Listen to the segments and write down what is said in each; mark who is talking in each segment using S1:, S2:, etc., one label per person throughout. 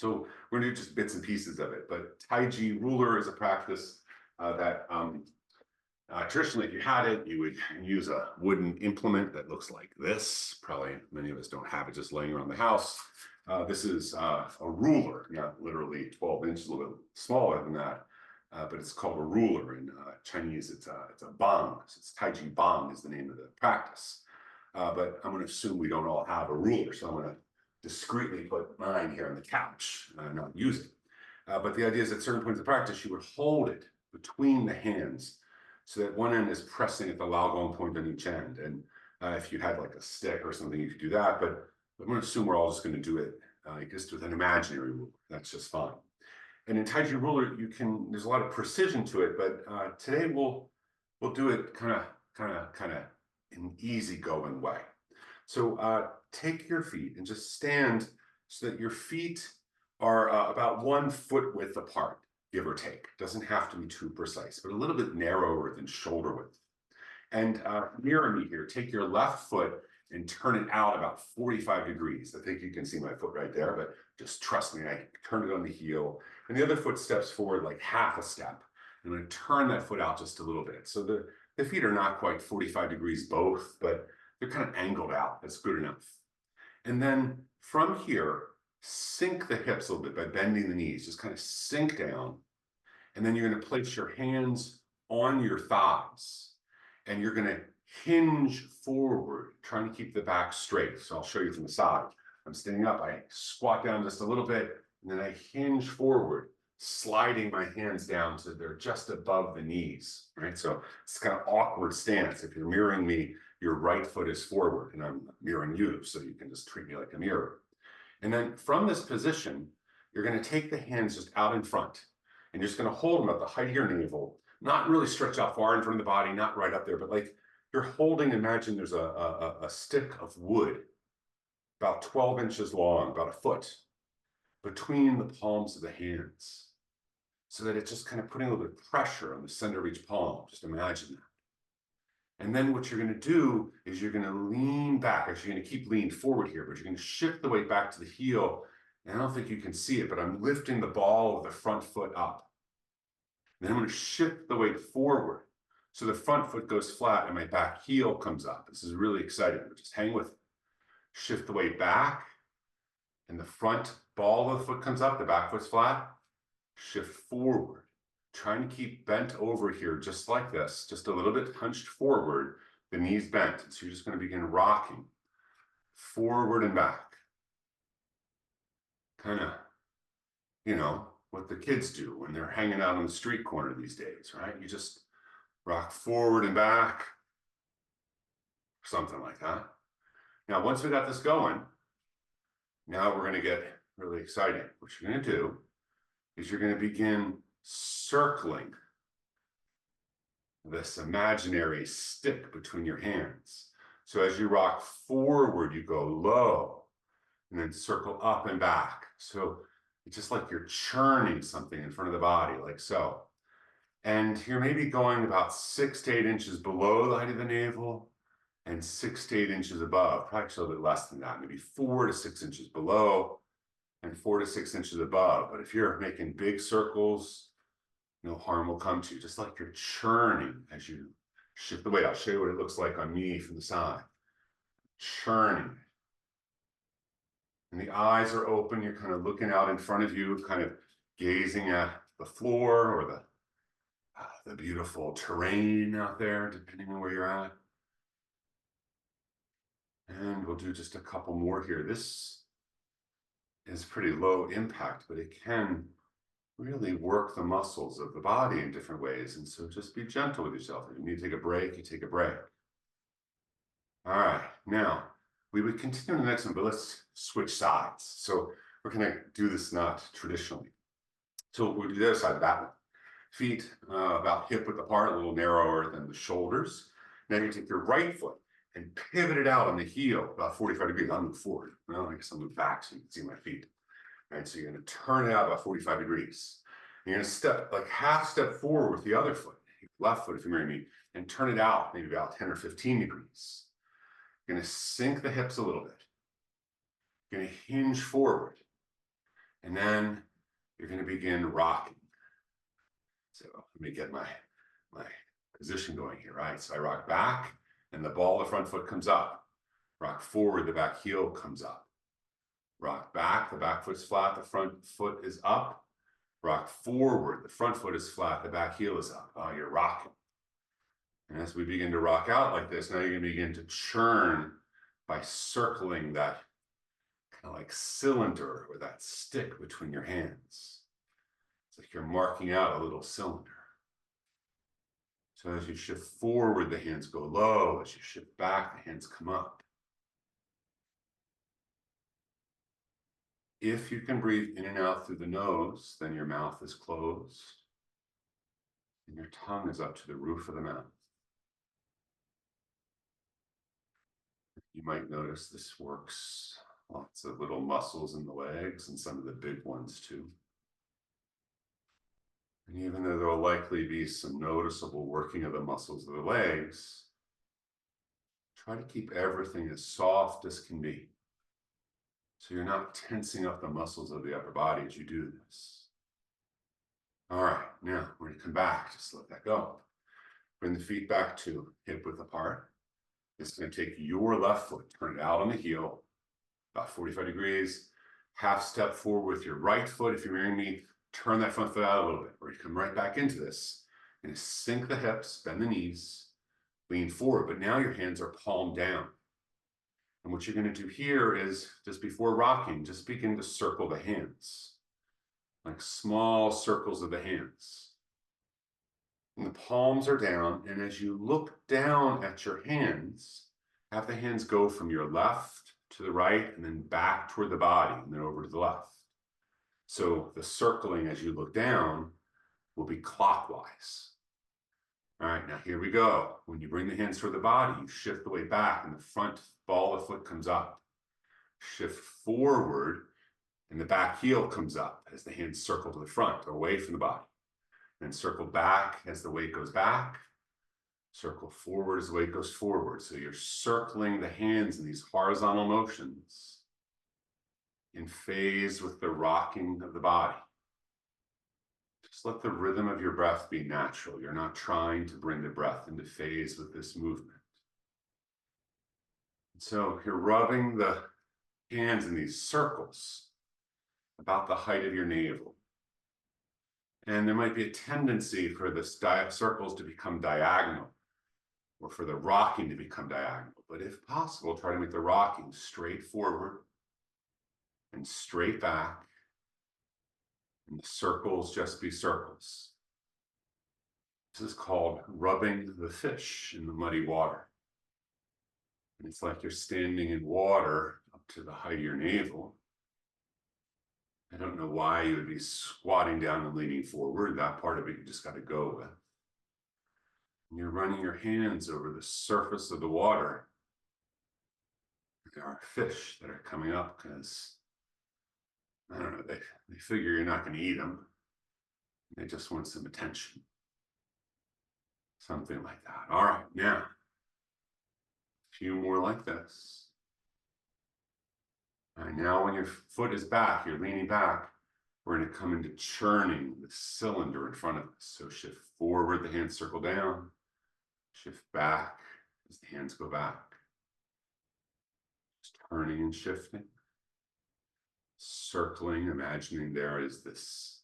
S1: So we're going to do just bits and pieces of it. But Taiji Ruler is a practice that traditionally, if you had it, you would use a wooden implement that looks like this. Probably many of us don't have it just laying around the house. This is a ruler, not literally 12 inches, a little bit smaller than that. But it's called a ruler. In Chinese, it's a bàng. So it's Taiji bàng is the name of the practice. But I'm going to assume we don't all have a ruler. So I'm going to discreetly put mine here on the couch and not use it. But the idea is at certain points of practice, you would hold it between the hands so that one end is pressing at the laogong point on each end. And if you had like a stick or something, you could do that. But I'm going to assume we're all just going to do it just with an imaginary ruler. That's just fine. And in Taiji Ruler, there's a lot of precision to it, but today we'll do it kind of in an easygoing way. So take your feet and just stand so that your feet are about 1 foot width apart, give or take. Doesn't have to be too precise, but a little bit narrower than shoulder width. And mirror me here, take your left foot and turn it out about 45 degrees. I think you can see my foot right there, but just trust me, I turn it on the heel. And the other foot steps forward like half a step. I'm going to turn that foot out just a little bit. So the feet are not quite 45 degrees both, but they're kind of angled out. That's good enough. And then from here, sink the hips a little bit by bending the knees. Just kind of sink down. And then you're going to place your hands on your thighs. And you're going to hinge forward, trying to keep the back straight. So I'll show you from the side. I'm standing up. I squat down just a little bit, and then I hinge forward, sliding my hands down so they're just above the knees, right? So it's kind of awkward stance. If you're mirroring me, your right foot is forward, and I'm mirroring you, so you can just treat me like a mirror. And then from this position, you're going to take the hands just out in front, and you're just going to hold them at the height of your navel, not really stretch out far in front of the body, not right up there, but like you're holding, imagine there's a stick of wood, about 12 inches long, about a foot, between the palms of the hands, so that it's just kind of putting a little bit of pressure on the center of each palm. Just imagine that. And then what you're going to do is you're going to lean back. Actually, you're going to keep leaning forward here, but you're going to shift the weight back to the heel. And I don't think you can see it, but I'm lifting the ball of the front foot up. And then I'm going to shift the weight forward. So the front foot goes flat and my back heel comes up. This is really exciting, but just hang with it. Shift the weight back and the front ball of the foot comes up, the back foot's flat. Shift forward, trying to keep bent over here just like this, just a little bit hunched forward, the knees bent. So you're just going to begin rocking forward and back. Kind of, what the kids do when they're hanging out on the street corner these days, right? You just rock forward and back, something like that. Now, once we got this going, now we're going to get really exciting. What you're going to do is you're going to begin circling this imaginary stick between your hands. So as you rock forward, you go low and then circle up and back. So it's just like you're churning something in front of the body, like so. And you're maybe going about 6 to 8 inches below the height of the navel and 6 to 8 inches above, probably a little bit less than that, maybe 4 to 6 inches below and 4 to 6 inches above. But if you're making big circles, no harm will come to you, just like you're churning as you shift the weight. I'll show you what it looks like on me from the side. Churning. And the eyes are open, you're kind of looking out in front of you, kind of gazing at the floor or the beautiful terrain out there, depending on where you're at. And we'll do just a couple more here. This is pretty low impact, but it can really work the muscles of the body in different ways. And so just be gentle with yourself. If you need to take a break, you take a break. All right, now we would continue in the next one, but let's switch sides. So we're going to do this not traditionally. So we'll do the other side of that one. Feet about hip width apart, a little narrower than the shoulders. Now you take your right foot and pivot it out on the heel about 45 degrees. I'll move forward. Well, I guess I'll move back so you can see my feet. All right, so you're going to turn it out about 45 degrees. You're going to step like half step forward with the other foot, left foot if you're mirroring me, and turn it out maybe about 10 or 15 degrees. You're going to sink the hips a little bit. You're going to hinge forward. And then you're going to begin rocking. So let me get my position going here, right? So I rock back and the ball of the front foot comes up. Rock forward, the back heel comes up. Rock back, the back foot's flat, the front foot is up. Rock forward, the front foot is flat, the back heel is up. Oh, you're rocking. And as we begin to rock out like this, now you're going to begin to churn by circling that kind of like cylinder or that stick between your hands. It's like you're marking out a little cylinder. So as you shift forward, the hands go low. As you shift back, the hands come up. If you can breathe in and out through the nose, then your mouth is closed and your tongue is up to the roof of the mouth. You might notice this works lots of little muscles in the legs and some of the big ones too. And even though there will likely be some noticeable working of the muscles of the legs, try to keep everything as soft as can be. So you're not tensing up the muscles of the upper body as you do this. All right, now we're going to come back. Just let that go. Bring the feet back to hip width apart. This is going to take your left foot, turn it out on the heel, about 45 degrees. Half step forward with your right foot. If you're hearing me, turn that front foot out a little bit, or you come right back into this. And sink the hips, bend the knees, lean forward. But now your hands are palm down. And what you're going to do here is, just before rocking, just begin to circle the hands, like small circles of the hands. And the palms are down, and as you look down at your hands, have the hands go from your left to the right, and then back toward the body, and then over to the left. So the circling as you look down will be clockwise. All right, now here we go. When you bring the hands toward the body, you shift the weight back, and the front ball of the foot comes up. Shift forward, and the back heel comes up as the hands circle to the front, away from the body. Then circle back as the weight goes back. Circle forward as the weight goes forward. So you're circling the hands in these horizontal motions in phase with the rocking of the body. Just let the rhythm of your breath be natural. You're not trying to bring the breath into phase with this movement. So you're rubbing the hands in these circles about the height of your navel. And there might be a tendency for the circles to become diagonal, or for the rocking to become diagonal. But if possible, try to make the rocking straight forward and straight back, and the circles just be circles. This is called rubbing the fish in the muddy water. And it's like you're standing in water up to the height of your navel. I don't know why you would be squatting down and leaning forward. That part of it you just got to go with. And you're running your hands over the surface of the water. There are fish that are coming up because, I don't know, they figure you're not going to eat them. They just want some attention. Something like that. All right, now, a few more like this. All right, now when your foot is back, you're leaning back, we're going to come into churning the cylinder in front of us. So shift forward, the hands circle down. Shift back as the hands go back. Just turning and shifting. Circling, imagining there is this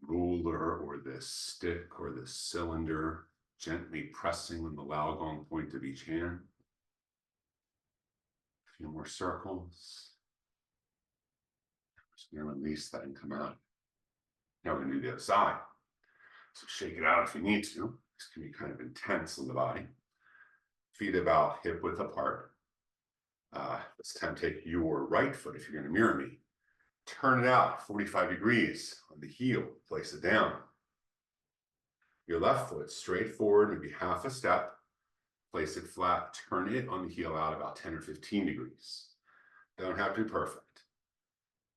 S1: ruler or this stick or this cylinder, gently pressing on the Laogong point of each hand. A few more circles. I'm just going to release that and come out. Now we're going to do the other side. So shake it out if you need to. This can be kind of intense on the body. Feet about hip width apart. This time take your right foot, if you're going to mirror me. Turn it out 45 degrees on the heel. Place it down. Your left foot straight forward, maybe half a step. Place it flat. Turn it on the heel out about 10 or 15 degrees. Don't have to be perfect.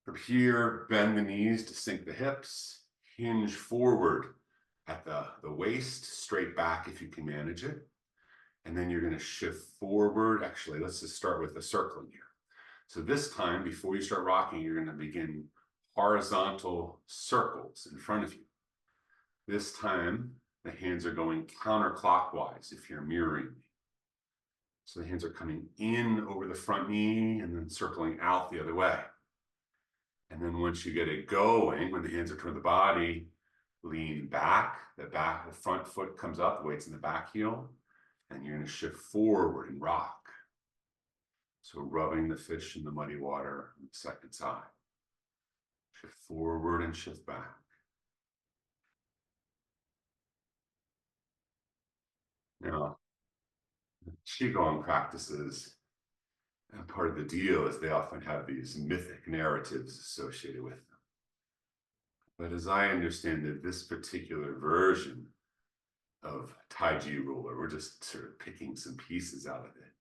S1: From here, bend the knees to sink the hips. Hinge forward at the waist, straight back if you can manage it. And then you're going to shift forward. Actually, let's just start with the circling here. So this time, before you start rocking, you're going to begin horizontal circles in front of you. This time, the hands are going counterclockwise if you're mirroring me. So the hands are coming in over the front knee and then circling out the other way. And then once you get it going, when the hands are toward the body, lean back, the front foot comes up, the weight's in the back heel, and you're going to shift forward and rock. So rubbing the fish in the muddy water on the second side. Shift forward and shift back. Now, Qigong practices, and part of the deal is they often have these mythic narratives associated with them. But as I understand it, this particular version of Taiji Ruler, we're just sort of picking some pieces out of it,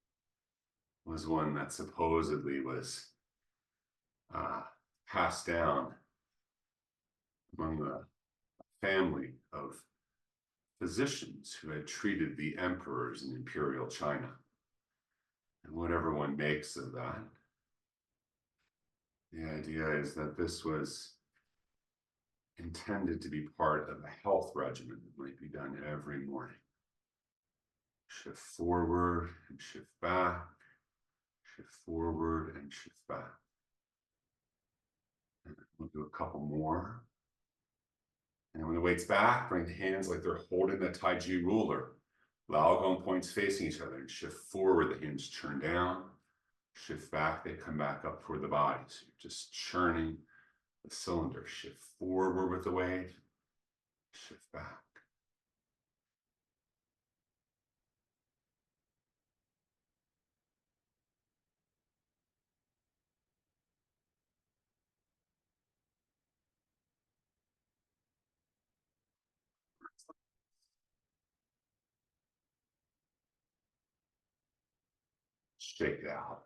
S1: was one that supposedly was passed down among the family of physicians who had treated the emperors in imperial China. And whatever one makes of that, the idea is that this was intended to be part of a health regimen that might be done every morning. Shift forward and shift back, shift forward and shift back. And we'll do a couple more. And when the weight's back, bring the hands like they're holding the Taiji Ruler. Laogong points facing each other, and shift forward, the hands turn down. Shift back, they come back up toward the body. So you're just churning the cylinder. Shift forward with the weight, shift back. Shake it out.